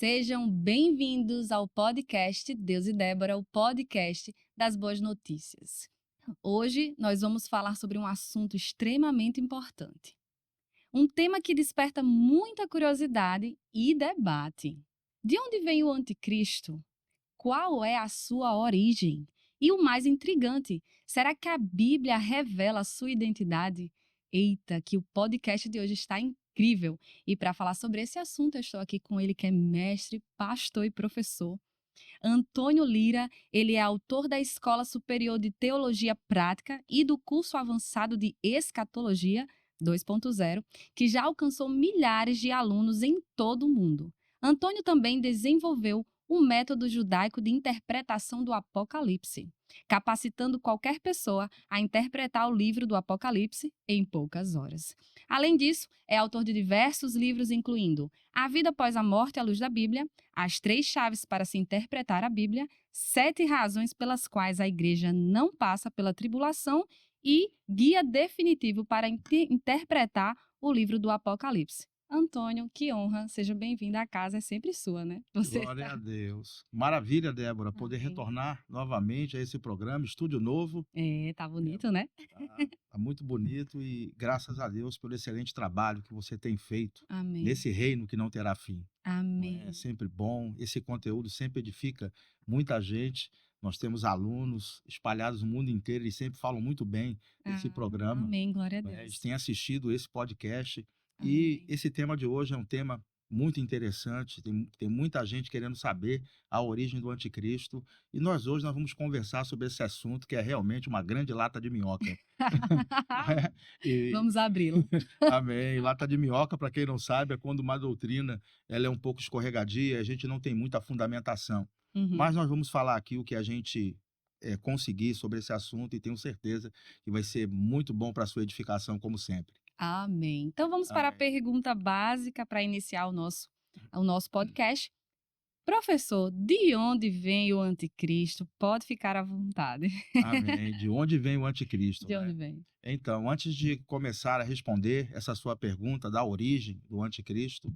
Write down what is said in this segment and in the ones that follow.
Sejam bem-vindos ao podcast Deus e Débora, o podcast das boas notícias. Hoje nós vamos falar sobre um assunto extremamente importante. Um tema que desperta muita curiosidade e debate. De onde vem o anticristo? Qual é a sua origem? E o mais intrigante, será que a Bíblia revela a sua identidade? Eita, que o podcast de hoje está incrível! E para falar sobre esse assunto, eu estou aqui com ele que é mestre, pastor e professor. Antônio Lira, ele é autor da Escola Superior de Teologia Prática e do curso avançado de Escatologia 2.0, que já alcançou milhares de alunos em todo o mundo. Antônio também desenvolveu um método judaico de interpretação do Apocalipse, capacitando qualquer pessoa a interpretar o livro do Apocalipse em poucas horas. Além disso, é autor de diversos livros, incluindo A Vida Após a Morte à Luz da Bíblia, As 3 Chaves para se Interpretar a Bíblia, 7 Razões pelas quais a Igreja não passa pela tribulação e Guia Definitivo para interpretar o livro do Apocalipse. Antônio, que honra, seja bem-vindo à casa, é sempre sua, né? Glória a Deus. Maravilha, Débora, poder Amém. retornar novamente a esse programa, estúdio novo. Tá bonito, né? Tá muito bonito e graças a Deus pelo excelente trabalho que você tem feito Amém. nesse reino que não terá fim. Amém. É sempre bom, esse conteúdo sempre edifica muita gente. Nós temos alunos espalhados no mundo inteiro e sempre falam muito bem desse programa. Amém, glória a Eles Deus. têm assistido esse podcast e Amém. esse tema de hoje é um tema muito interessante. Tem muita gente querendo saber a origem do anticristo e nós vamos conversar sobre esse assunto que é realmente uma grande lata de minhoca. E, Vamos abri-lo. amém. Lata de minhoca, para quem não sabe, é quando uma doutrina ela é um pouco escorregadia, a gente não tem muita fundamentação. Mas nós vamos falar aqui o que a gente conseguir sobre esse assunto e tenho certeza que vai ser muito bom para a sua edificação, como sempre. Amém. Então vamos para a Amém. pergunta básica para iniciar o nosso podcast. Professor, de onde vem o anticristo? Pode ficar à vontade. Amém. De onde vem o anticristo, De onde né? vem? Então, antes de começar a responder essa sua pergunta da origem do anticristo,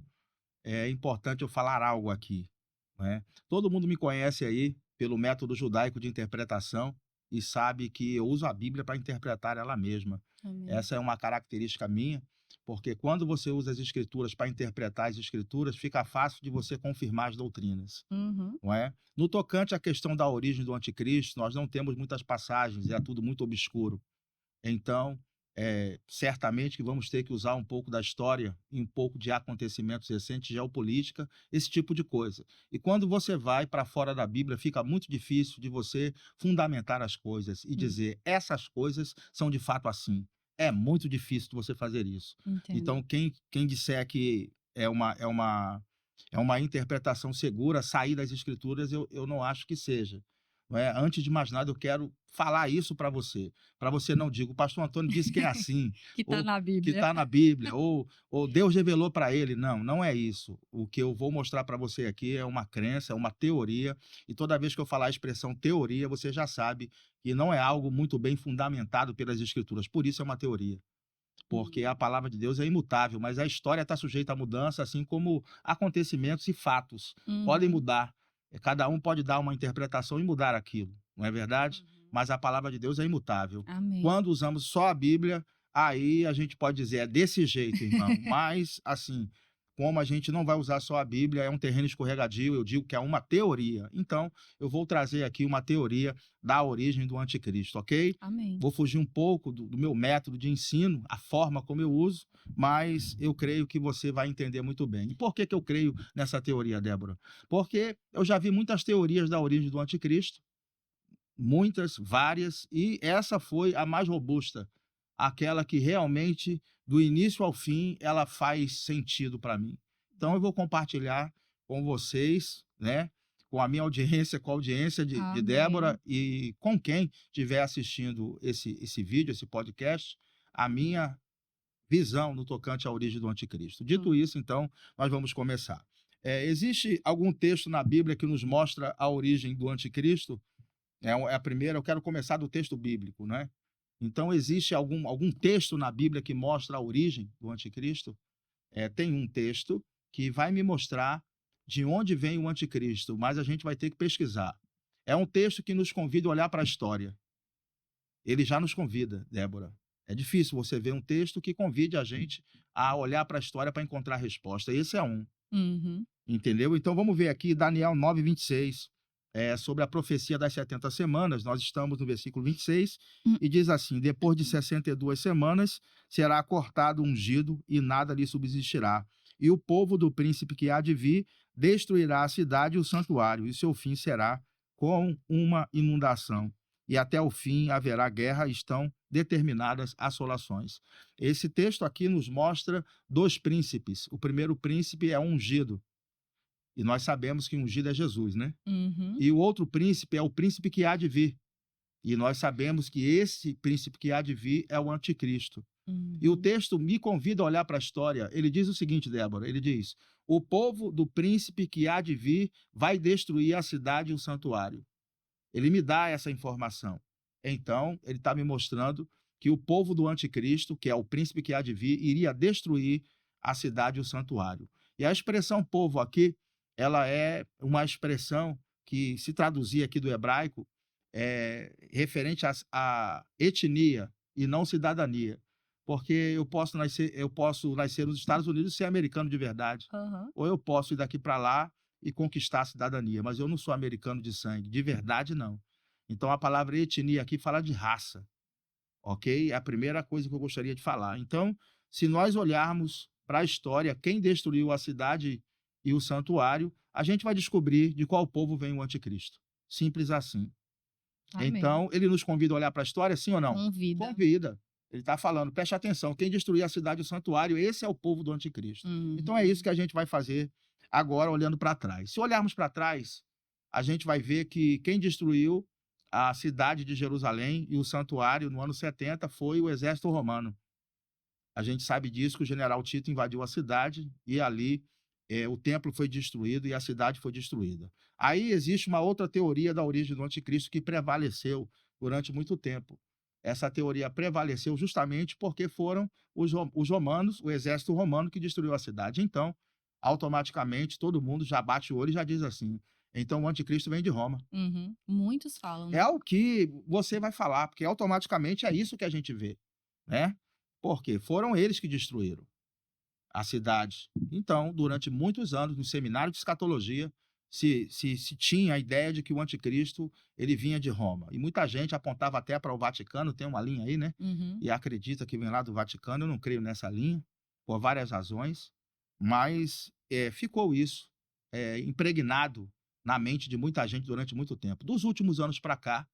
é importante eu falar algo aqui, né? Todo mundo me conhece aí pelo método judaico de interpretação e sabe que eu uso a Bíblia para interpretar ela mesma. Amém. Essa é uma característica minha, porque quando você usa as escrituras para interpretar as escrituras, fica fácil de você confirmar as doutrinas, não é? No tocante à questão da origem do anticristo, nós não temos muitas passagens, é tudo muito obscuro. Então, certamente que vamos ter que usar um pouco da história e um pouco de acontecimentos recentes, geopolítica, esse tipo de coisa. E quando você vai para fora da Bíblia, fica muito difícil de você fundamentar as coisas e dizer essas coisas são de fato assim. É muito difícil de você fazer isso. Entendo. Então, quem disser que é uma interpretação segura, sair das escrituras, eu não acho que seja. Não é? Antes de mais nada, eu quero falar isso para você não diga, o pastor Antônio disse que é assim, Que está ou na que Bíblia. está na Bíblia, ou Deus revelou para ele. Não, não é isso. O que eu vou mostrar para você aqui é uma crença, é uma teoria, e toda vez que eu falar a expressão teoria, você já sabe que não é algo muito bem fundamentado pelas escrituras, por isso é uma teoria. Porque a palavra de Deus é imutável, mas a história está sujeita a mudança, assim como acontecimentos e fatos podem mudar. Cada um pode dar uma interpretação e mudar aquilo, não é verdade? Mas a palavra de Deus é imutável. Amém. Quando usamos só a Bíblia, aí a gente pode dizer, é desse jeito, irmão. Mas, assim, como a gente não vai usar só a Bíblia, é um terreno escorregadio, eu digo que é uma teoria. Então, eu vou trazer aqui uma teoria da origem do anticristo, ok? Amém. Vou fugir um pouco do meu método de ensino, a forma como eu uso, mas eu creio que você vai entender muito bem. E por que eu creio nessa teoria, Débora? Porque eu já vi muitas teorias da origem do anticristo, muitas, várias, e essa foi a mais robusta, aquela que realmente, do início ao fim, ela faz sentido para mim. Então eu vou compartilhar com vocês, né, com a minha audiência, com a audiência de Débora e com quem estiver assistindo esse vídeo, esse podcast, a minha visão no tocante à origem do anticristo. Dito isso, então, nós vamos começar. Existe algum texto na Bíblia que nos mostra a origem do anticristo? É a primeira, eu quero começar do texto bíblico, né? Então, existe algum texto na Bíblia que mostra a origem do anticristo? Tem um texto que vai me mostrar de onde vem o anticristo, mas a gente vai ter que pesquisar. É um texto que nos convida a olhar para a história. Ele já nos convida, Débora. É difícil você ver um texto que convide a gente a olhar para a história para encontrar a resposta. Esse é um. Uhum. Entendeu? Então vamos ver aqui Daniel 9:26, sobre a profecia das 70 semanas. Nós estamos no versículo 26 Hum. e diz assim: depois de 62 semanas será cortado o ungido e nada lhe subsistirá. E o povo do príncipe que há de vir destruirá a cidade e o santuário, e seu fim será com uma inundação. E até o fim haverá guerra, estão determinadas assolações. Esse texto aqui nos mostra dois príncipes. O primeiro príncipe é o ungido. E nós sabemos que ungido é Jesus, né? Uhum. E o outro príncipe é o príncipe que há de vir. E nós sabemos que esse príncipe que há de vir é o anticristo. E o Uhum. texto me convida a olhar para a história. Ele diz o seguinte, Débora, ele diz: o povo do príncipe que há de vir vai destruir a cidade e o santuário. Ele me dá essa informação. Então, ele está me mostrando que o povo do anticristo, que é o príncipe que há de vir, iria destruir a cidade e o santuário. E a expressão povo aqui, ela é uma expressão que, se traduzir aqui do hebraico, é referente à etnia e não cidadania. Porque eu posso nascer nos Estados Unidos e ser americano de verdade. Aham. Ou eu posso ir daqui para lá e conquistar a cidadania, mas eu não sou americano de sangue, de verdade não. Então a palavra etnia aqui fala de raça, ok? É a primeira coisa que eu gostaria de falar. Então, se nós olharmos para a história, quem destruiu a cidade e o santuário, a gente vai descobrir de qual povo vem o anticristo. Simples assim. Amém. Então, ele nos convida a olhar para a história, sim ou não? Convida. Convida. Ele está falando, preste atenção, quem destruir a cidade e o santuário, esse é o povo do anticristo. Então é isso Uhum. que a gente vai fazer agora, olhando para trás. Se olharmos para trás, a gente vai ver que quem destruiu a cidade de Jerusalém e o santuário no ano 70 foi o exército romano. A gente sabe disso, que o general Tito invadiu a cidade e ali o templo foi destruído e a cidade foi destruída. Aí existe uma outra teoria da origem do anticristo que prevaleceu durante muito tempo. Essa teoria prevaleceu justamente porque foram os romanos, o exército romano que destruiu a cidade. Então, automaticamente, todo mundo já bate o olho e já diz assim: então o anticristo vem de Roma. Uhum. Muitos falam, É né? o que você vai falar, porque automaticamente é isso que a gente vê, né? Porque foram eles que destruíram a cidade. Então, durante muitos anos, no seminário de escatologia, se tinha a ideia de que o anticristo ele vinha de Roma. E muita gente apontava até para o Vaticano, tem uma linha aí, né? Uhum. E acredita que vem lá do Vaticano. Eu não creio nessa linha, por várias razões, mas ficou isso impregnado na mente de muita gente durante muito tempo. Dos últimos anos para cá,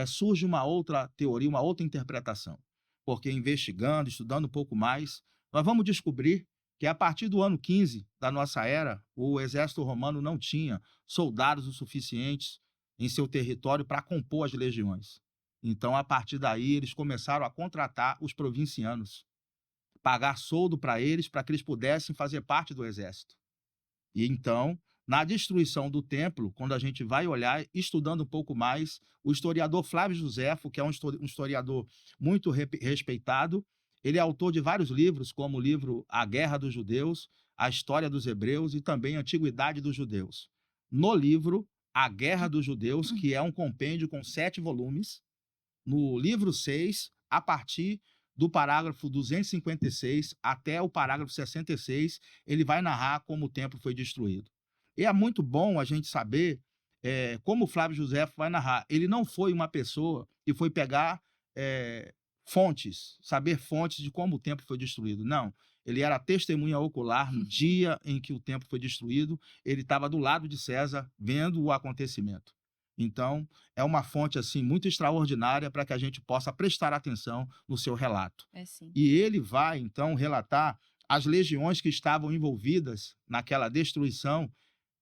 surge uma outra teoria, uma outra interpretação. Porque investigando, estudando um pouco mais, nós vamos descobrir que a partir do ano 15 da nossa era, o exército romano não tinha soldados o suficientes em seu território para compor as legiões. Então, a partir daí, eles começaram a contratar os provincianos, pagar soldo para que eles pudessem fazer parte do exército. E então, na destruição do templo, quando a gente vai olhar, estudando um pouco mais, o historiador Flávio Josefo, que é um historiador muito respeitado, ele é autor de vários livros, como o livro A Guerra dos Judeus, A História dos Hebreus e também a Antiguidade dos Judeus. No livro A Guerra dos Judeus, que é um compêndio com 7 volumes, no livro 6, a partir do parágrafo 256 até o parágrafo 66, ele vai narrar como o templo foi destruído. E é muito bom a gente saber como o Flávio José vai narrar. Ele não foi uma pessoa que foi pegar fontes, saber fontes de como o templo foi destruído. Não. Ele era testemunha ocular no dia em que o templo foi destruído. Ele estava do lado de César, vendo o acontecimento. Então, é uma fonte assim muito extraordinária para que a gente possa prestar atenção no seu relato. É sim. E ele vai então relatar as legiões que estavam envolvidas naquela destruição,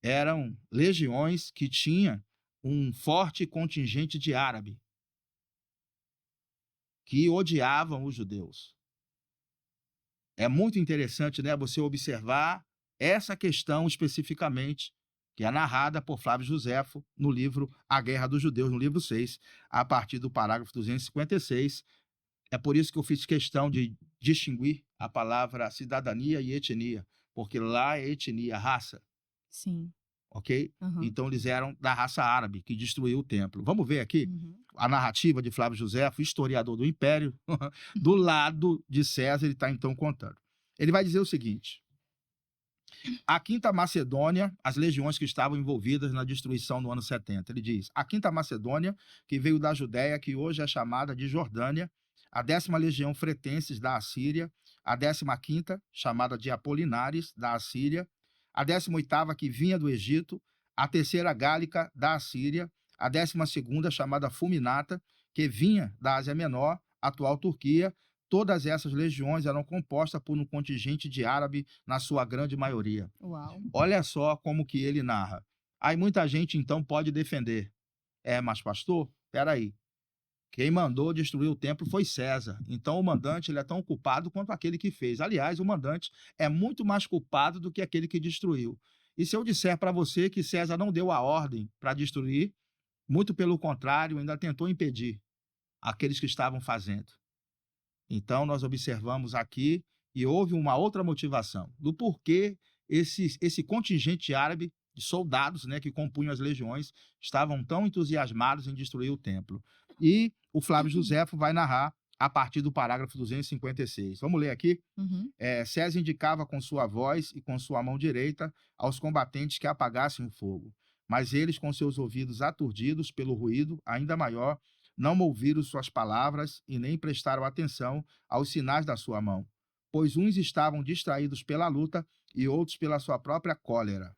eram legiões que tinham um forte contingente de árabe que odiavam os judeus. É muito interessante, né, você observar essa questão especificamente, que é narrada por Flávio Josefo no livro A Guerra dos Judeus, no livro 6, a partir do parágrafo 256. É por isso que eu fiz questão de distinguir a palavra cidadania e etnia, porque lá é etnia, raça. Sim. ok? Aham. Então eles eram da raça árabe, que destruiu o templo. Vamos ver aqui Uhum. a narrativa de Flávio Josefo, historiador do Império, do lado de César, ele está então contando. Ele vai dizer o seguinte: a Quinta Macedônia, as legiões que estavam envolvidas na destruição no ano 70. Ele diz: a Quinta Macedônia, que veio da Judéia, que hoje é chamada de Jordânia, a 10ª Legião Fretenses da Assíria, a 15ª, chamada de Apolinares, da Assíria, a 18ª, que vinha do Egito, a Terceira Gálica, da Assíria, a 12ª, chamada Fulminata, que vinha da Ásia Menor, atual Turquia. Todas essas legiões eram compostas por um contingente de árabe, na sua grande maioria. Uau. Olha só como que ele narra. Aí muita gente então pode defender. Mas pastor, peraí. Quem mandou destruir o templo foi César. Então o mandante ele é tão culpado quanto aquele que fez. Aliás, o mandante é muito mais culpado do que aquele que destruiu. E se eu disser para você que César não deu a ordem para destruir, muito pelo contrário, ainda tentou impedir aqueles que estavam fazendo. Então, nós observamos aqui e houve uma outra motivação do porquê esse contingente árabe de soldados, né, que compunham as legiões, estavam tão entusiasmados em destruir o templo. E o Flávio Josefo vai narrar a partir do parágrafo 256. Vamos ler aqui? Uhum. César indicava com sua voz e com sua mão direita aos combatentes que apagassem o fogo. Mas eles, com seus ouvidos aturdidos pelo ruído ainda maior, não ouviram suas palavras e nem prestaram atenção aos sinais da sua mão, pois uns estavam distraídos pela luta e outros pela sua própria cólera.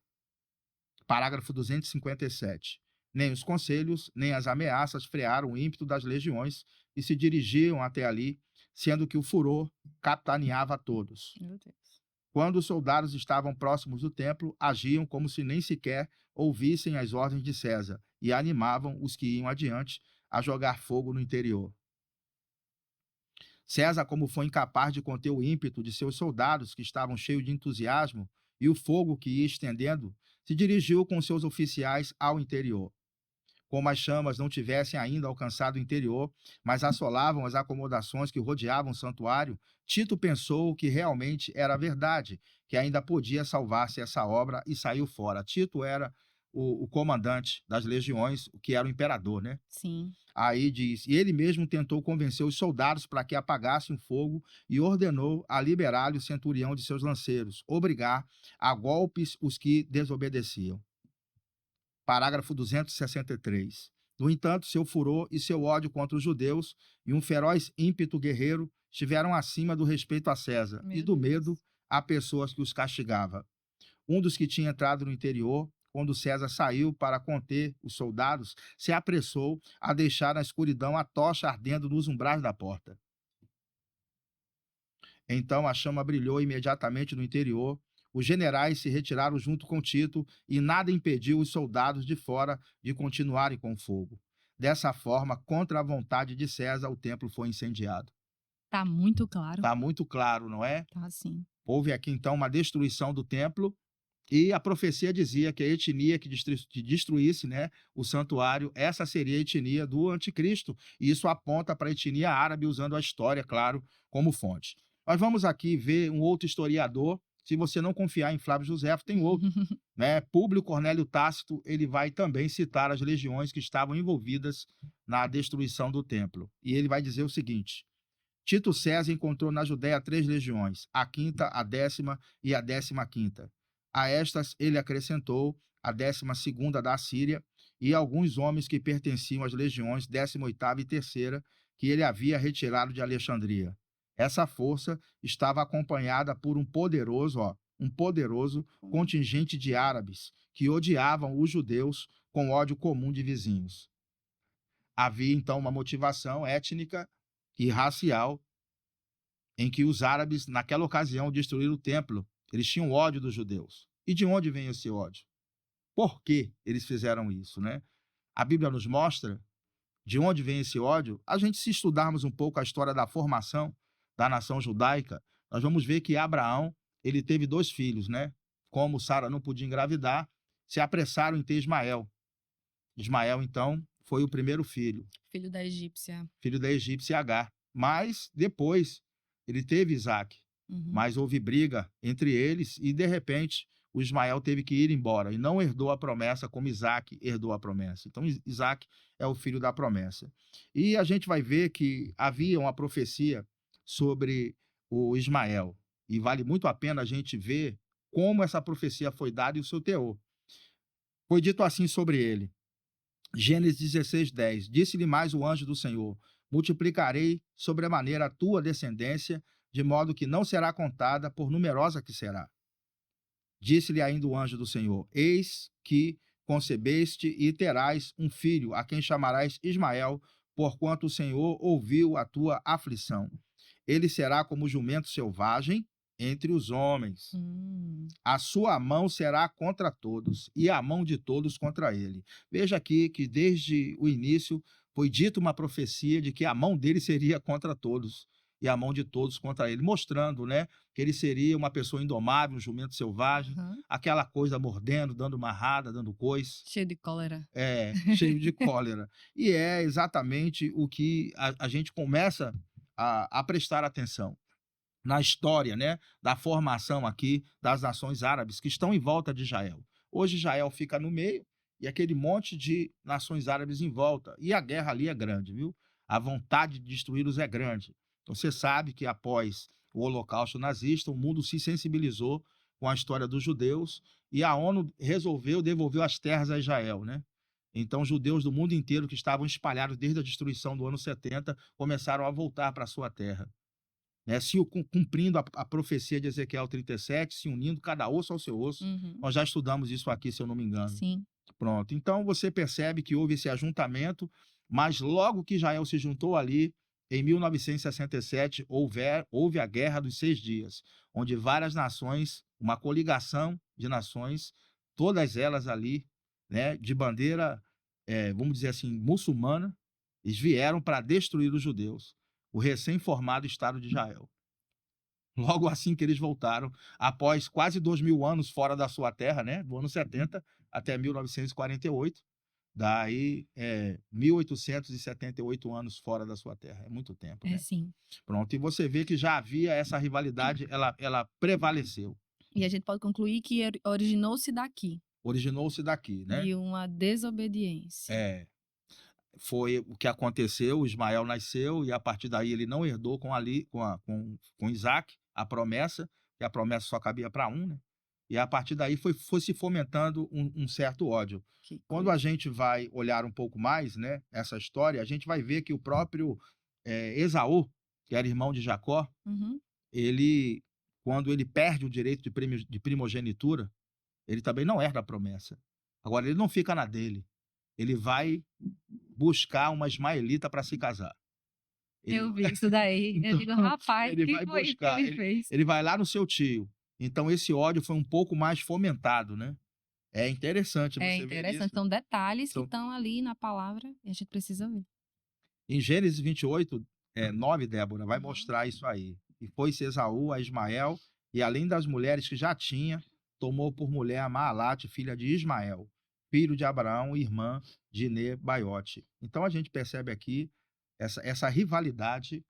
Parágrafo 257. Nem os conselhos, nem as ameaças frearam o ímpeto das legiões e se dirigiam até ali, sendo que o furor capitaneava a todos. Meu Deus. Quando os soldados estavam próximos do templo, agiam como se nem sequer ouvissem as ordens de César e animavam os que iam adiante a jogar fogo no interior. César, como foi incapaz de conter o ímpeto de seus soldados, que estavam cheios de entusiasmo, e o fogo que ia estendendo, se dirigiu com seus oficiais ao interior. Como as chamas não tivessem ainda alcançado o interior, mas assolavam as acomodações que rodeavam o santuário, Tito pensou que realmente era verdade, que ainda podia salvar-se essa obra e saiu fora. Tito era o comandante das legiões, que era o imperador, né? Sim. Aí diz, e ele mesmo tentou convencer os soldados para que apagassem o fogo e ordenou a liberar-lhe o centurião de seus lanceiros, obrigar a golpes os que desobedeciam. Parágrafo 263. No entanto, seu furor e seu ódio contra os judeus e um feroz ímpeto guerreiro estiveram acima do respeito a César e Meu do Deus. medo a pessoas que os castigava. Um dos que tinha entrado no interior, quando César saiu para conter os soldados, se apressou a deixar na escuridão a tocha ardendo nos umbrais da porta. Então a chama brilhou imediatamente no interior. Os generais se retiraram junto com Tito e nada impediu os soldados de fora de continuarem com o fogo. Dessa forma, contra a vontade de César, o templo foi incendiado. Tá muito claro. Está muito claro, não é? Tá sim. Houve aqui então uma destruição do templo e a profecia dizia que a etnia que destruísse, né, o santuário, essa seria a etnia do anticristo. E isso aponta para a etnia árabe, usando a história, claro, como fonte. Nós vamos aqui ver um outro historiador. Se você não confiar em Flávio Josefo, tem outro, né? Públio Cornélio Tácito, ele vai também citar as legiões que estavam envolvidas na destruição do templo. E ele vai dizer o seguinte: Tito César encontrou na Judéia 3 legiões, a quinta, a 10ª e a 15ª. A estas ele acrescentou a 12ª da Assíria e alguns homens que pertenciam às legiões 18ª e 3ª que ele havia retirado de Alexandria. Essa força estava acompanhada por um poderoso contingente de árabes que odiavam os judeus com ódio comum de vizinhos. Havia então uma motivação étnica e racial em que os árabes, naquela ocasião, destruíram o templo. Eles tinham ódio dos judeus. E de onde vem esse ódio? Por que eles fizeram isso, né? A Bíblia nos mostra de onde vem esse ódio. A gente, se estudarmos um pouco a história da formação da nação judaica, nós vamos ver que Abraão, ele teve 2 filhos, né? Como Sara não podia engravidar, se apressaram em ter Ismael. Ismael, então, foi o primeiro filho. Filho da egípcia. Filho da egípcia Agar. Mas, depois, ele teve Isaac. Uhum. Mas houve briga entre eles e, de repente, o Ismael teve que ir embora e não herdou a promessa como Isaac herdou a promessa. Então, Isaac é o filho da promessa. E a gente vai ver que havia uma profecia sobre o Ismael. E vale muito a pena a gente ver como essa profecia foi dada e o seu teor. Foi dito assim sobre ele. Gênesis 16:10. Disse-lhe mais o anjo do Senhor: multiplicarei sobremaneira a tua descendência, de modo que não será contada, por numerosa que será. Disse-lhe ainda o anjo do Senhor: eis que concebeste e terás um filho, a quem chamarás Ismael, porquanto o Senhor ouviu a tua aflição. Ele será como jumento selvagem entre os homens. Hum. A sua mão será contra todos, e a mão de todos contra ele. Veja aqui que desde o início foi dita uma profecia de que a mão dele seria contra todos, e a mão de todos contra ele, mostrando, né, que ele seria uma pessoa indomável, um jumento selvagem, Aham. aquela coisa mordendo, dando marrada, dando coice, Cheio de cólera. cheio de cólera. E é exatamente o que a gente começa a prestar atenção na história, né, da formação aqui das nações árabes que estão em volta de Israel. Hoje Israel fica no meio e aquele monte de nações árabes em volta. E a guerra ali é grande, viu? A vontade de destruí-los é grande. Então você sabe que após o Holocausto nazista, o mundo se sensibilizou com a história dos judeus e a ONU devolveu as terras a Israel, né? Então, judeus do mundo inteiro que estavam espalhados desde a destruição do ano 70 começaram a voltar para a sua terra, né, cumprindo a profecia de Ezequiel 37, se unindo cada osso ao seu osso. Uhum. Nós já estudamos isso aqui, se eu não me engano. Sim. Pronto. Então você percebe que houve esse ajuntamento, mas logo que Israel se juntou ali, em 1967, houve a Guerra dos 6 Dias, onde várias nações, uma coligação de nações, todas elas ali, né, de bandeira, vamos dizer assim, muçulmana, eles vieram para destruir os judeus, o recém-formado Estado de Israel. Logo assim que eles voltaram, após quase 2000 anos fora da sua terra, né, do ano 70 até 1948, daí 1878 anos fora da sua terra, é muito tempo, É né? sim. Pronto, e você vê que já havia essa rivalidade, ela prevaleceu, E a gente pode concluir que originou-se daqui, originou-se daqui, né? de uma desobediência. É, foi o que aconteceu, o Ismael nasceu e a partir daí ele não herdou com Isaac a promessa, que a promessa só cabia para um, né? E a partir daí foi se fomentando um certo ódio. Que Quando a coisa. gente vai olhar um pouco mais, né, essa história, a gente vai ver que o próprio Esaú, que era irmão de Jacó, Uhum. ele, quando ele perde o direito de primogenitura, ele também não herda a promessa. Agora, ele não fica na dele. Ele vai buscar uma ismaelita para se casar. Ele, Eu vi isso daí. Eu então, digo, rapaz, ele que vai foi isso que buscar, ele fez? ele vai lá no seu tio. Então, esse ódio foi um pouco mais fomentado, né? É interessante É você ver interessante. isso. São detalhes que São- estão ali na palavra e a gente precisa ver. Em Gênesis 28, 9, Débora, vai Uhum. mostrar isso aí. E foi-se Esaú a Ismael, e além das mulheres que já tinha, tomou por mulher a Maalate, filha de Ismael, filho de Abraão, irmã de Nebaiote. Então a gente percebe aqui essa rivalidade,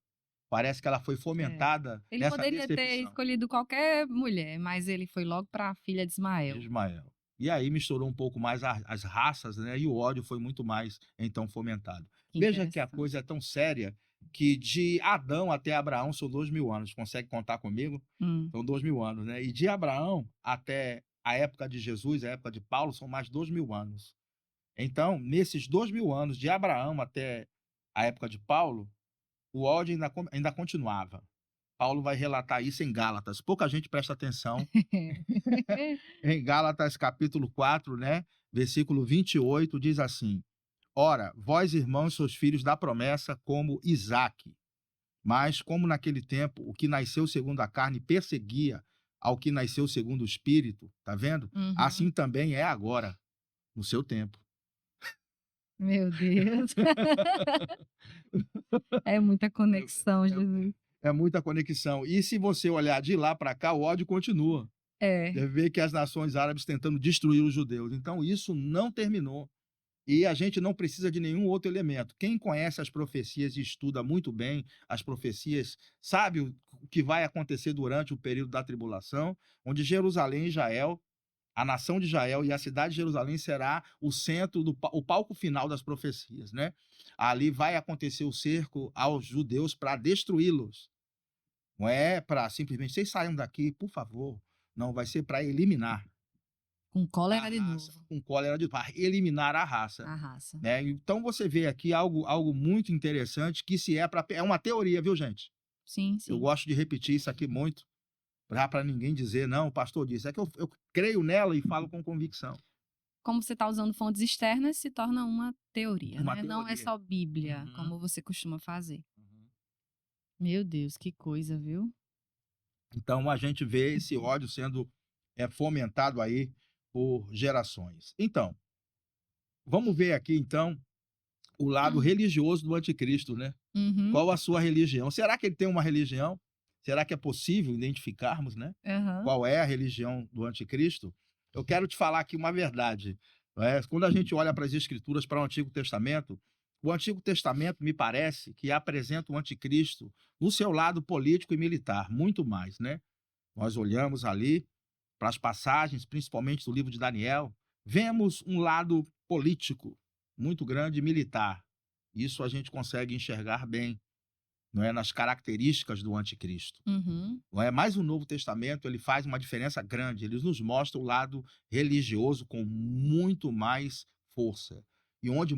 parece que ela foi É. fomentada Ele nessa poderia ter decepção escolhido qualquer mulher, mas ele foi logo para a filha de de Ismael. Ismael. E aí misturou um pouco mais as raças, né? E o ódio foi muito mais, então, fomentado. Que Veja que a interessante. coisa é tão séria que de Adão até Abraão são 2000 anos. Consegue contar comigo? Hum. São 2000 anos, né? E de Abraão até a época de Jesus, a época de Paulo, são mais 2000 anos. Então, nesses 2000 anos, de Abraão até a época de Paulo, o ódio ainda continuava. Paulo vai relatar isso em Gálatas. Pouca gente presta atenção. Em Gálatas capítulo 4, né, versículo 28, diz assim: ora, vós irmãos sois filhos da promessa como Isaque, mas como naquele tempo o que nasceu segundo a carne perseguia ao que nasceu segundo o espírito, tá vendo? Uhum. Assim também é agora, no seu tempo. Meu Deus. É muita conexão, Jesus. É muita conexão. E se você olhar de lá para cá, o ódio continua. É. Você vê que as nações árabes tentando destruir os judeus. Então isso não terminou. E a gente não precisa de nenhum outro elemento. Quem conhece as profecias e estuda muito bem as profecias, sabe o que vai acontecer durante o período da tribulação, onde Jerusalém e Israel A nação de Israel e a cidade de Jerusalém será o centro, o palco final das profecias, né? Ali vai acontecer o cerco aos judeus para destruí-los. Não é para simplesmente, vocês saiam daqui, por favor. Não, vai ser para eliminar Com a cólera de raça, novo. com cólera de para eliminar a raça. A raça. Né? Então você vê aqui algo muito interessante que se é uma teoria, viu, gente? Sim, Eu sim. gosto de repetir isso aqui muito, para ninguém dizer, não, o pastor disse. É que eu creio nela e falo com convicção. Como você está usando fontes externas, se torna uma teoria, Uma né? Não é teoria. só Bíblia, Uhum. como você costuma fazer. Uhum. Meu Deus, que coisa, viu? Então a gente vê esse ódio sendo fomentado aí por gerações. Então, vamos ver aqui então o lado religioso do anticristo, né? Uhum. Qual a sua religião? Será que ele tem uma religião? Será que é possível identificarmos, né? Aham. Qual é a religião do anticristo? Eu quero te falar aqui uma verdade. Quando a gente olha para as escrituras, para o Antigo Testamento, o Antigo Testamento me parece que apresenta o anticristo no seu lado político e militar, muito mais, né? Nós olhamos ali para as passagens, principalmente do livro de Daniel, vemos um lado político muito grande e militar. Isso a gente consegue enxergar bem, não é, nas características do anticristo. Uhum. Não é? Mas o Novo Testamento ele faz uma diferença grande. Ele nos mostra o lado religioso com muito mais força. E onde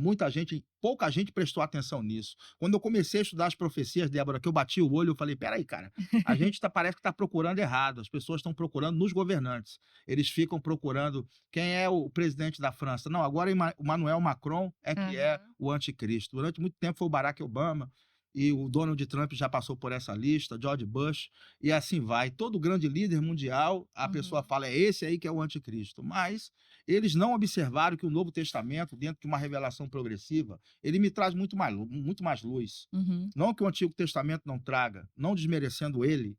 pouca gente prestou atenção nisso. Quando eu comecei a estudar as profecias, Débora, que eu bati o olho, eu falei, peraí, cara, a gente parece que está procurando errado. As pessoas estão procurando nos governantes. Eles ficam procurando quem é o presidente da França. Não, agora o Emmanuel Macron é que é o anticristo. Durante muito tempo foi o Barack Obama, e o Donald Trump já passou por essa lista, George Bush, e assim vai. Todo grande líder mundial, a pessoa fala, é esse aí que é o anticristo. Mas eles não observaram que o Novo Testamento, dentro de uma revelação progressiva, ele me traz muito mais luz. Uhum. Não que o Antigo Testamento não traga, não desmerecendo ele,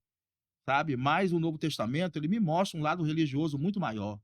sabe? Mas o Novo Testamento, ele me mostra um lado religioso muito maior.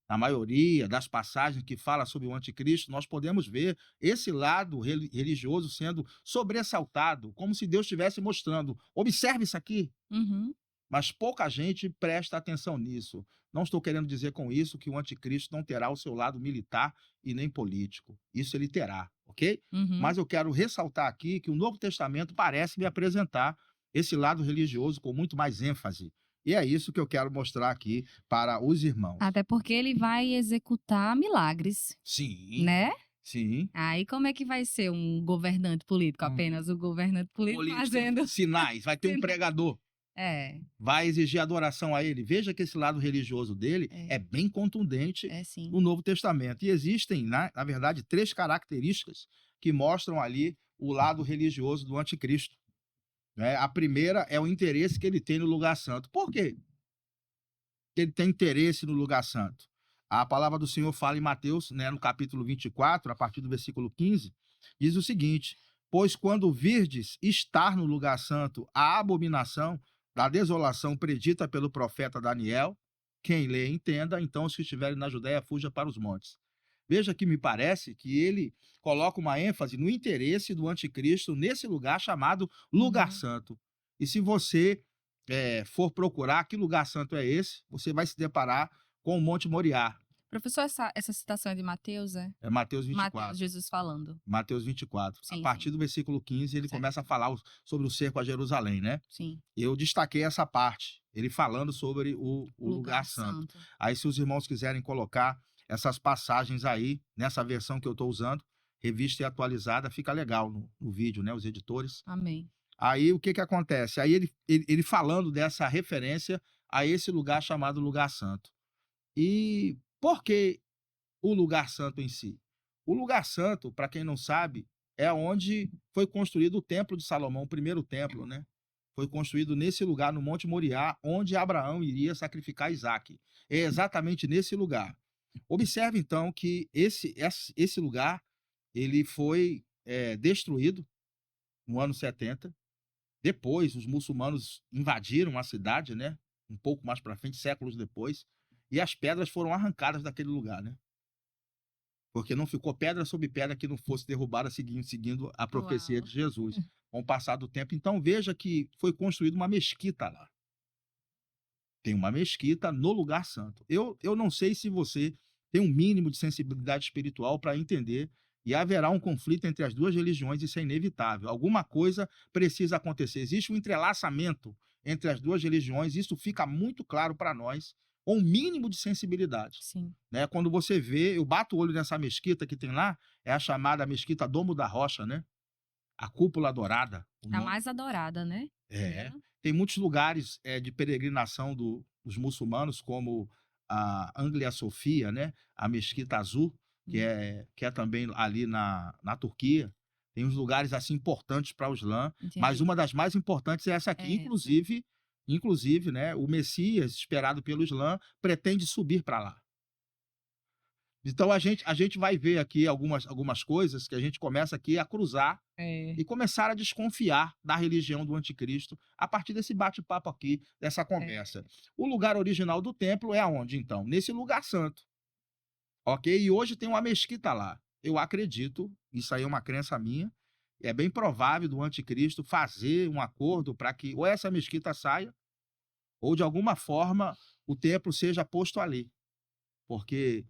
Na maioria das passagens que fala sobre o anticristo, nós podemos ver esse lado religioso sendo sobressaltado, como se Deus estivesse mostrando, observe isso aqui. Uhum. Mas pouca gente presta atenção nisso. Não estou querendo dizer com isso que o anticristo não terá o seu lado militar e nem político. Isso ele terá, ok? Uhum. Mas eu quero ressaltar aqui que o Novo Testamento parece me apresentar esse lado religioso com muito mais ênfase. E é isso que eu quero mostrar aqui para os irmãos. Até porque ele vai executar milagres, Sim, né? sim. Aí como é que vai ser um governante político, apenas o governante político fazendo... Sinais, vai ter um pregador. É, Vai exigir adoração a ele. Veja que esse lado religioso dele é bem contundente sim. no Novo Testamento. E existem, na verdade, 3 características que mostram ali o lado religioso do anticristo. Né? A primeira é o interesse que ele tem no lugar santo. Por quê? Ele tem interesse no lugar santo. A palavra do Senhor fala em Mateus, né, no capítulo 24, a partir do versículo 15, diz o seguinte: pois quando virdes estar no lugar santo a abominação da desolação predita pelo profeta Daniel, quem lê entenda, então os que estiverem na Judéia fuja para os montes. Veja que me parece que ele coloca uma ênfase no interesse do anticristo nesse lugar chamado lugar santo. E se você for procurar que lugar santo é esse, você vai se deparar com o Monte Moriá. Professor, essa citação é de Mateus, é? É Mateus 24. Mateus, Jesus falando. Mateus 24. Sim, A partir sim. do versículo 15, ele Certo. começa a falar sobre o cerco a Jerusalém, né? Sim. Eu destaquei essa parte, ele falando sobre o lugar santo. Aí, se os irmãos quiserem colocar essas passagens aí, nessa versão que eu estou usando, revista e atualizada, fica legal no vídeo, né? Os editores. Amém. Aí, o que acontece? Aí, ele falando dessa referência a esse lugar chamado lugar santo. E por que o lugar santo em si? O lugar santo, para quem não sabe, é onde foi construído o templo de Salomão, o primeiro templo, né? Foi construído nesse lugar, no Monte Moriá, onde Abraão iria sacrificar Isaque. É exatamente nesse lugar. Observe, então, que esse lugar ele foi destruído no ano 70. Depois, os muçulmanos invadiram a cidade, né? Um pouco mais para frente, séculos depois, e as pedras foram arrancadas daquele lugar, né? Porque não ficou pedra sobre pedra que não fosse derrubada seguindo a profecia de Jesus. Com o passar do tempo. Então veja que foi construída uma mesquita lá. Tem uma mesquita no lugar santo. Eu não sei se você tem um mínimo de sensibilidade espiritual para entender, e haverá um conflito entre as duas religiões, isso é inevitável. Alguma coisa precisa acontecer. Existe um entrelaçamento entre as duas religiões, isso fica muito claro para nós, com um mínimo de sensibilidade. Sim. Né? Quando você vê, eu bato o olho nessa mesquita que tem lá, é a chamada mesquita Domo da Rocha, né? A cúpula dourada. O A nome. mais adorada, né? É. Ela. Tem muitos lugares de peregrinação dos muçulmanos, como a Anglia Sofia, né? A Mesquita Azul, Hum. que é também ali na Turquia. Tem uns lugares assim importantes para o Islã, mas Entendi. uma das mais importantes é essa aqui, É essa. inclusive, né? O Messias, esperado pelo Islã, pretende subir para lá. Então a gente vai ver aqui algumas coisas que a gente começa aqui a cruzar É. e começar a desconfiar da religião do anticristo a partir desse bate-papo aqui, dessa É. conversa. O lugar original do templo é aonde, então? Nesse lugar santo, ok? E hoje tem uma mesquita lá. Eu acredito, isso aí é uma crença minha, é bem provável do anticristo fazer um acordo para que ou essa mesquita saia, ou de alguma forma o templo seja posto ali. Porque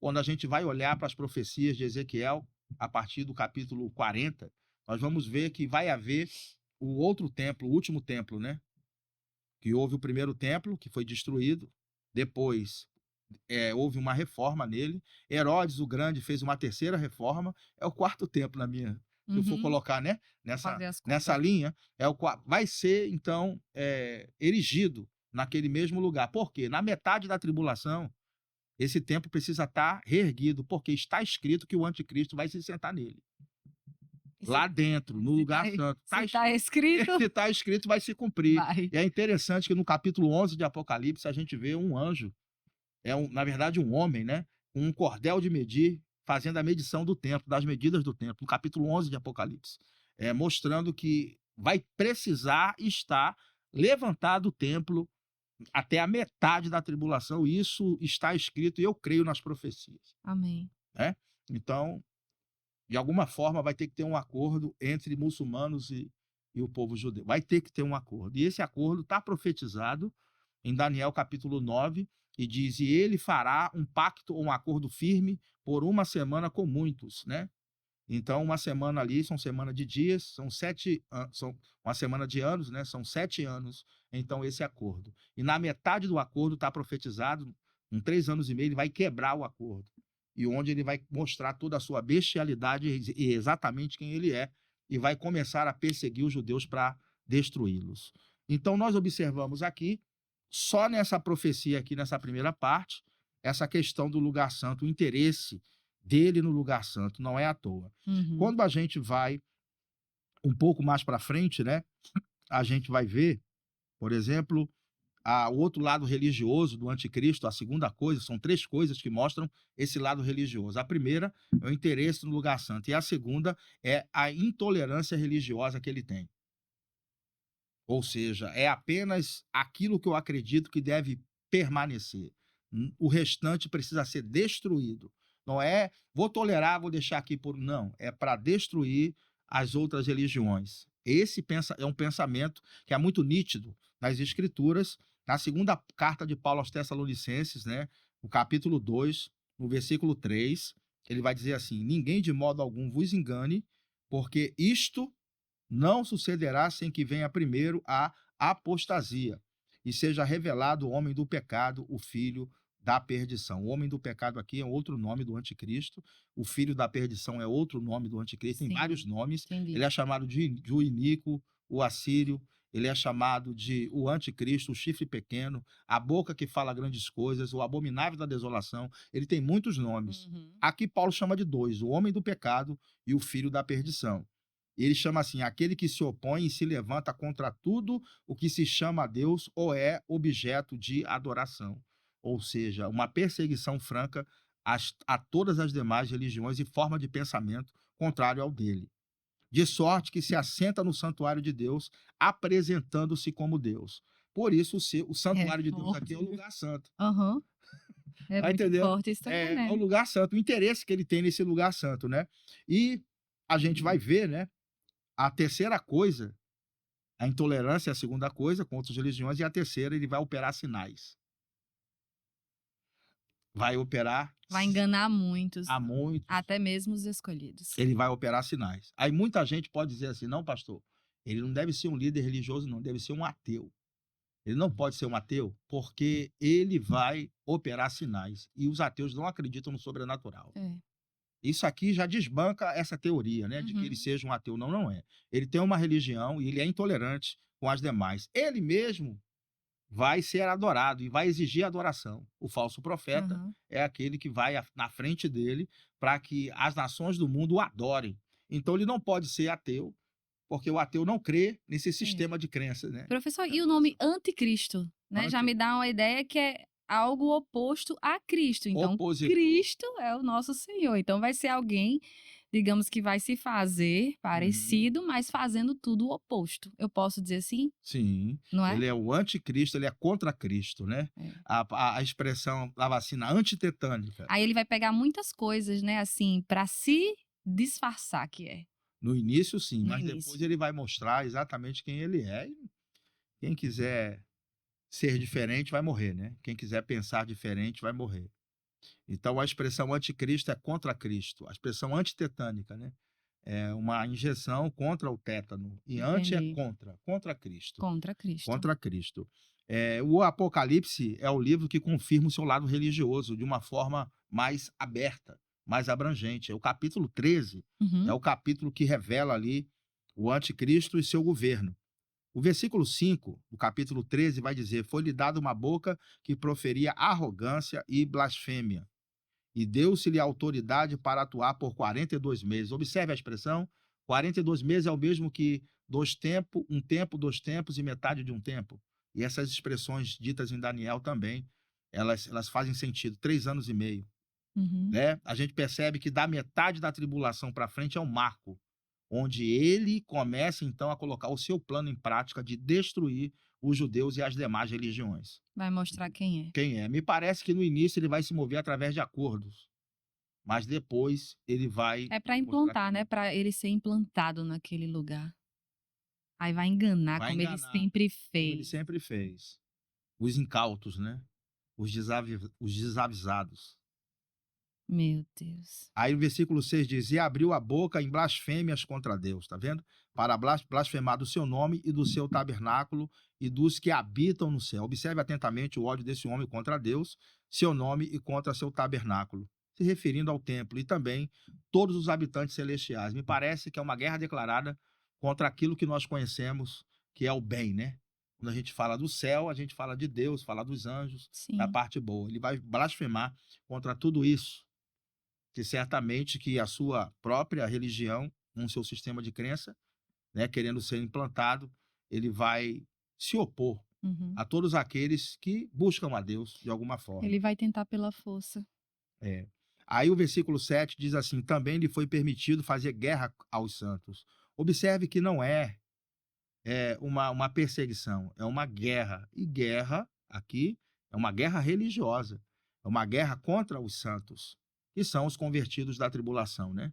quando a gente vai olhar para as profecias de Ezequiel, a partir do capítulo 40, nós vamos ver que vai haver o outro templo, o último templo, né? Que houve o primeiro templo, que foi destruído, depois houve uma reforma nele. Herodes o Grande fez uma terceira reforma, é o quarto templo na minha. Se eu for Uhum. colocar, né, Fazer as nessa contas. linha, vai ser, então, erigido naquele mesmo lugar. Por quê? Na metade da tribulação, esse templo precisa estar reerguido, porque está escrito que o anticristo vai se sentar nele. E Lá dentro, no lugar santo. se tá escrito, Se está escrito, vai se cumprir. vai. E é interessante que no capítulo 11 de Apocalipse, a gente vê um anjo, na verdade um homem, né? Com um cordel de medir, fazendo a medição do templo, das medidas do templo. No capítulo 11 de Apocalipse. Mostrando que vai precisar estar levantado o templo até a metade da tribulação. Isso está escrito e eu creio nas profecias. Amém. Né? Então, de alguma forma, vai ter que ter um acordo entre muçulmanos e o povo judeu. Vai ter que ter um acordo. E esse acordo está profetizado em Daniel capítulo 9, e diz: e ele fará um pacto ou um acordo firme por uma semana com muitos, né? Então, uma semana ali são semana de dias, são uma semana de anos, né? São 7 anos, então, esse acordo. E na metade do acordo está profetizado, em 3 anos e meio, ele vai quebrar o acordo. E onde ele vai mostrar toda a sua bestialidade e exatamente quem ele é, e vai começar a perseguir os judeus para destruí-los. Então, nós observamos aqui, só nessa profecia aqui, nessa primeira parte, essa questão do lugar santo, o interesse dele no lugar santo, não é à toa. Uhum. Quando a gente vai um pouco mais para frente, né, a gente vai ver, por exemplo, o outro lado religioso do anticristo. A segunda coisa, são 3 coisas que mostram esse lado religioso. A primeira é o interesse no lugar santo, e a segunda é a intolerância religiosa que ele tem. Ou seja, é apenas aquilo que eu acredito que deve permanecer. O restante precisa ser destruído. Não é, vou tolerar, vou deixar aqui por. Não, é para destruir as outras religiões. Esse é um pensamento que é muito nítido nas Escrituras, na segunda carta de Paulo aos Tessalonicenses, né, no capítulo 2, no versículo 3, ele vai dizer assim: ninguém de modo algum vos engane, porque isto não sucederá sem que venha primeiro a apostasia e seja revelado o homem do pecado, o filho da perdição. O homem do pecado aqui é outro nome do anticristo, o filho da perdição é outro nome do anticristo, tem vários Sim, nomes. entendi. Ele é chamado de o iníquo, o assírio, ele é chamado de o anticristo, o chifre pequeno, a boca que fala grandes coisas, o abominável da desolação. Ele tem muitos nomes. Uhum. Aqui Paulo chama de 2, o homem do pecado e o filho da perdição. Ele chama assim: aquele que se opõe e se levanta contra tudo o que se chama a Deus ou é objeto de adoração. Ou seja, uma perseguição franca a todas as demais religiões e forma de pensamento contrário ao dele. De sorte que se assenta no santuário de Deus, apresentando-se como Deus. Por isso, o É santuário de Deus aqui forte, é o viu? lugar santo. Aham. É Tá muito entendendo? forte isso também, É né? o lugar santo, o interesse que ele tem nesse lugar santo, né? E a gente vai ver, né? A terceira coisa A intolerância é a segunda coisa, com outras religiões, e a terceira, ele vai operar sinais. Vai operar Vai enganar muitos, a muitos, até mesmo os escolhidos. ele vai operar sinais. Aí muita gente pode dizer assim, não, pastor, ele não deve ser um líder religioso, não, deve ser um ateu. Ele não pode ser um ateu porque ele vai operar sinais. E os ateus não acreditam no sobrenatural. É. Isso aqui já desbanca essa teoria, né, de que ele Uhum. seja um ateu. Não, não é. Ele tem uma religião e ele é intolerante com as demais. Ele mesmo vai ser adorado e vai exigir adoração. O falso profeta Aham. é aquele que vai na frente dele para que as nações do mundo o adorem. Então ele não pode ser ateu, porque o ateu não crê nesse É. sistema de crença, né? Professor, e o nome anticristo, né? Já me dá uma ideia que é algo oposto a Cristo. Então, Opositor. Cristo é o nosso Senhor. Então, vai ser alguém, digamos que vai se fazer parecido, mas fazendo tudo o oposto. Eu posso dizer assim? Sim, Não é? ele é o anticristo, ele é contra Cristo, né? É. A expressão da vacina antitetânica. Aí ele vai pegar muitas coisas, né, assim, para se disfarçar que é. No início, sim, No mas início. depois ele vai mostrar exatamente quem ele é. E quem quiser ser diferente vai morrer, né? Quem quiser pensar diferente vai morrer. Então a expressão anticristo é contra Cristo. A expressão antitetânica, né? É uma injeção contra o tétano. E anti é Entendi. contra Cristo. Contra Cristo. Contra Cristo. O Apocalipse é o livro que confirma o seu lado religioso de uma forma mais aberta, mais abrangente. O capítulo 13 Uhum. é o capítulo que revela ali o anticristo e seu governo. O versículo 5 do capítulo 13 vai dizer: foi-lhe dada uma boca que proferia arrogância e blasfêmia, e deu-se-lhe autoridade para atuar por 42 meses. Observe a expressão: 42 meses é o mesmo que um tempo, 2 tempos e metade de um tempo. E essas expressões ditas em Daniel também, elas fazem sentido. 3 anos e meio. Uhum. Né? A gente percebe que da metade da tribulação para frente é um marco, onde ele começa então a colocar o seu plano em prática de destruir os judeus e as demais religiões. Vai mostrar quem é. Quem é? Me parece que no início ele vai se mover através de acordos, mas depois ele vai É para mostrar implantar, quem né? é. Para ele ser implantado naquele lugar. Aí vai enganar Vai como ele enganar, sempre como ele fez. sempre fez. Os incautos, né? Os desavisados. Meu Deus. Aí o versículo 6 diz: e abriu a boca em blasfêmias contra Deus, tá vendo? Para blasfemar do seu nome e do seu tabernáculo e dos que habitam no céu. Observe atentamente o ódio desse homem contra Deus, seu nome e contra seu tabernáculo, se referindo ao templo e também todos os habitantes celestiais. Me parece que é uma guerra declarada contra aquilo que nós conhecemos, que é o bem, né? Quando a gente fala do céu, a gente fala de Deus, fala dos anjos, da Sim. parte boa. Ele vai blasfemar contra tudo isso, que certamente que a sua própria religião, com o seu sistema de crença, né, querendo ser implantado, ele vai se opor Uhum. a todos aqueles que buscam a Deus de alguma forma. Ele vai tentar pela força. É. Aí o versículo 7 diz assim: também lhe foi permitido fazer guerra aos santos. Observe que não é uma perseguição, é uma guerra. E guerra, aqui, é uma guerra religiosa. É uma guerra contra os santos, que são os convertidos da tribulação, né?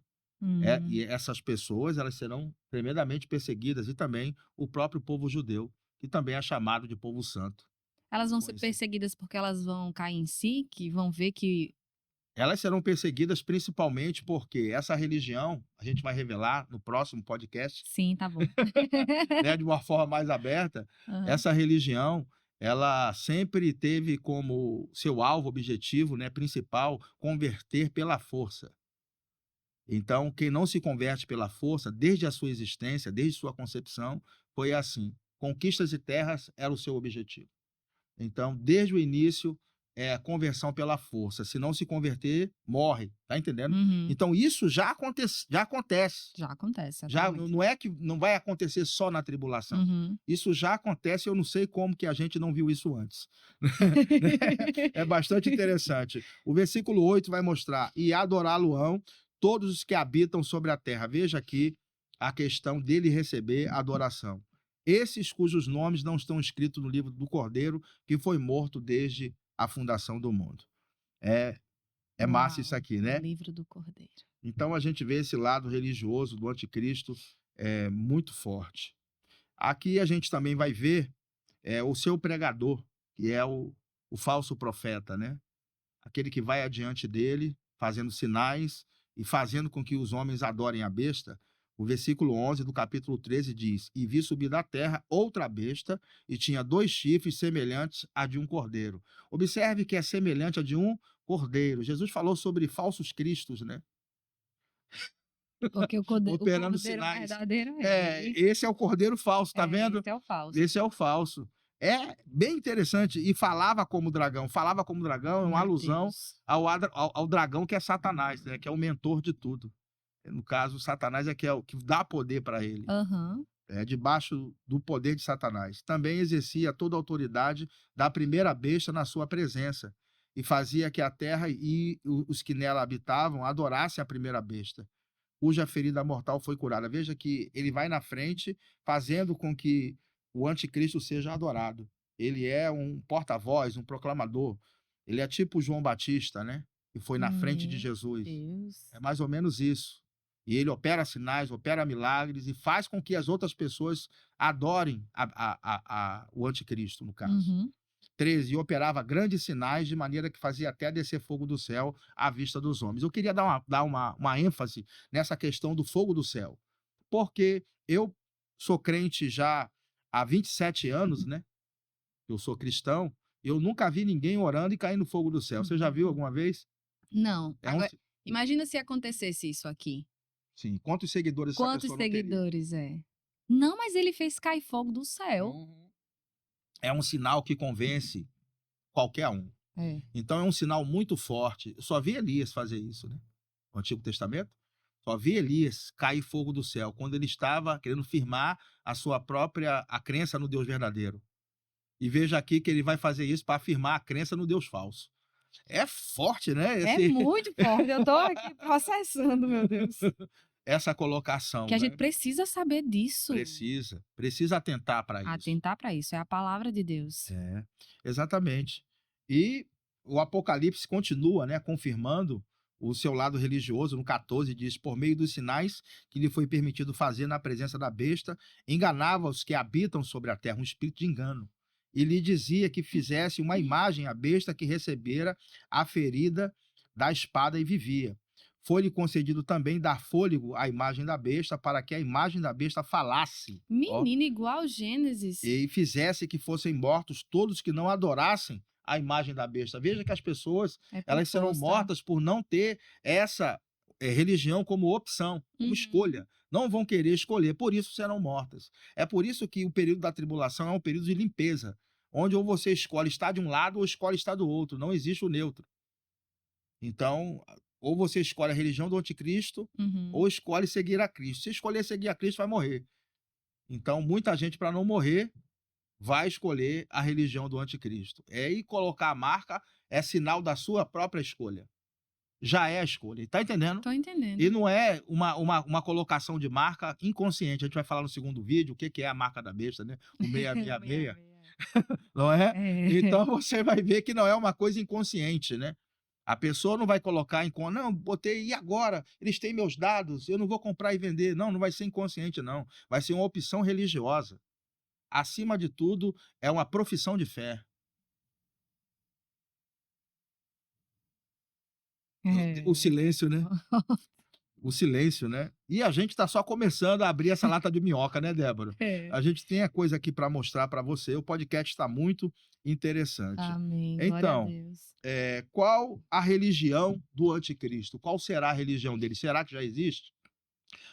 E essas pessoas, elas serão tremendamente perseguidas, e também o próprio povo judeu, que também é chamado de povo santo. Elas vão ser Conhecido. perseguidas porque elas vão cair em si, que vão ver que. Elas serão perseguidas principalmente porque essa religião, a gente vai revelar no próximo podcast, Sim, tá bom. né, de uma forma mais aberta, Aham. essa religião, ela sempre teve como seu alvo objetivo, né, principal, converter pela força. Então, quem não se converte pela força, desde a sua existência, desde sua concepção, foi assim. Conquistas de terras era o seu objetivo. Então, desde o início, é conversão pela força. Se não se converter, morre. Tá entendendo? Uhum. Então, isso já acontece. Já acontece. Já Atualmente. não é que não vai acontecer só na tribulação. Uhum. Isso já acontece, eu não sei como que a gente não viu isso antes. É bastante interessante. O versículo 8 vai mostrar: e adorá-lo-ão todos os que habitam sobre a terra. Veja aqui a questão dele receber adoração. Esses cujos nomes não estão escritos no livro do Cordeiro, que foi morto desde a fundação do mundo. É massa isso Uau, aqui, o né? livro do Cordeiro. Então a gente vê esse lado religioso do anticristo muito forte. Aqui a gente também vai ver o seu pregador, que é o falso profeta, né? Aquele que vai adiante dele, fazendo sinais e fazendo com que os homens adorem a besta. O versículo 11 do capítulo 13 diz: E vi subir da terra outra besta, e tinha 2 chifres semelhantes a de um cordeiro. Observe que é semelhante a de um cordeiro. Jesus falou sobre falsos cristos, né? Porque o Operando cordeiro sinais. verdadeiro é ele. Esse é o cordeiro falso, tá vendo? Esse é o falso. Esse é o falso. É bem interessante. E falava como dragão. Falava como dragão é uma Meu alusão Deus. ao dragão que é Satanás, né? Que é o mentor de tudo. No caso, Satanás é que é o que dá poder para ele. Aham. É debaixo do poder de Satanás. Também exercia toda a autoridade da primeira besta na sua presença. E fazia que a terra e os que nela habitavam adorassem a primeira besta, cuja ferida mortal foi curada. Veja que ele vai na frente, fazendo com que o anticristo seja adorado. Ele é um porta-voz, um proclamador. Ele é tipo João Batista, né? Que foi na frente de Meu Jesus. Deus. É mais ou menos isso. E ele opera sinais, opera milagres e faz com que as outras pessoas adorem o anticristo, no caso. Uhum. 13, e operava grandes sinais, de maneira que fazia até descer fogo do céu à vista dos homens. Eu queria dar uma ênfase nessa questão do fogo do céu, porque eu sou crente já há 27 anos, né? Eu sou cristão, eu nunca vi ninguém orando e caindo fogo do céu. Você já viu alguma vez? Não. É um, Agora, imagina se acontecesse isso aqui. sim, quantos seguidores essa Quantos pessoa não teria? seguidores é? Não, mas ele fez cair fogo do céu. Uhum. É um sinal que convence qualquer um. É. Então é um sinal muito forte. Eu só vi Elias fazer isso, né? No Antigo Testamento. Só vi Elias cair fogo do céu quando ele estava querendo firmar a sua própria crença no Deus verdadeiro. E veja aqui que ele vai fazer isso para afirmar a crença no Deus falso. É forte, né? É muito forte. Eu tô aqui processando, meu Deus. Essa colocação, Que a né? gente precisa saber disso. Precisa atentar para isso. Atentar para isso. É a palavra de Deus. É, exatamente. E o Apocalipse continua, né, confirmando o seu lado religioso. No 14 diz: por meio dos sinais que lhe foi permitido fazer na presença da besta, enganava os que habitam sobre a terra, um espírito de engano. E lhe dizia que fizesse uma imagem à besta que recebera a ferida da espada e vivia. Foi-lhe concedido também dar fôlego à imagem da besta, para que a imagem da besta falasse. Ó, Menina, igual Gênesis. e fizesse que fossem mortos todos que não adorassem a imagem da besta. Veja que as pessoas, É elas serão proposta. mortas por não ter essa religião como opção, como Uhum. escolha. Não vão querer escolher, por isso serão mortas. É por isso que o período da tribulação é um período de limpeza, onde ou você escolhe estar de um lado ou escolhe estar do outro. Não existe o neutro. Então, ou você escolhe a religião do anticristo, Uhum. ou escolhe seguir a Cristo. Se escolher seguir a Cristo, vai morrer. Então, muita gente, para não morrer, vai escolher a religião do anticristo. E colocar a marca é sinal da sua própria escolha. Já é a escolha. Tá entendendo? Tô entendendo. E não é uma colocação de marca inconsciente. A gente vai falar no segundo vídeo o que é a marca da besta, né? O 666, não é? É. Então você vai ver que não é uma coisa inconsciente, né? A pessoa não vai colocar em conta, não, botei, e agora? Eles têm meus dados, eu não vou comprar e vender. Não, não vai ser inconsciente, não. Vai ser uma opção religiosa. Acima de tudo, é uma profissão de fé. O silêncio, né? O silêncio, né? E a gente está só começando a abrir essa lata de minhoca, né, Débora? É. A gente tem a coisa aqui para mostrar para você. O podcast está muito interessante. Amém. Glória a Então, Deus. qual a religião do anticristo? Qual será a religião dele? Será que já existe?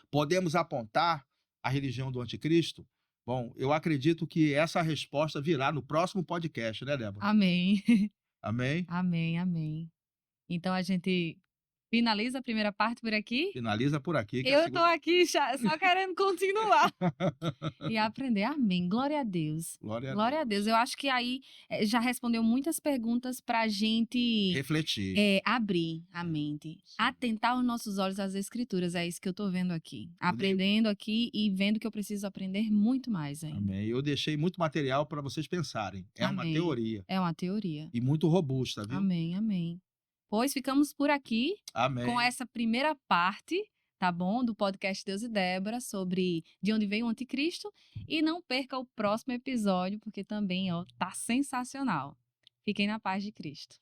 Podemos apontar a religião do anticristo? Bom, eu acredito que essa resposta virá no próximo podcast, né, Débora? Amém. Amém? Amém, amém. Então a gente finaliza a primeira parte por aqui. Finaliza por aqui. Que Eu tô aqui só querendo continuar e aprender. Amém. Glória a Deus. Glória a Glória a Deus. Eu acho que aí já respondeu muitas perguntas pra gente refletir. abrir a mente, atentar os nossos olhos às escrituras. É isso que eu tô vendo aqui. Aprendendo aqui e vendo que eu preciso aprender muito mais ainda. Amém. Eu deixei muito material para vocês pensarem. É uma Amém. teoria. É uma teoria. E muito robusta, viu? Amém, amém. Pois ficamos por aqui Amém. com essa primeira parte tá bom? Do podcast Deus e Débora, sobre de onde veio o anticristo. E não perca o próximo episódio, porque também, ó, tá sensacional. Fiquem na paz de Cristo.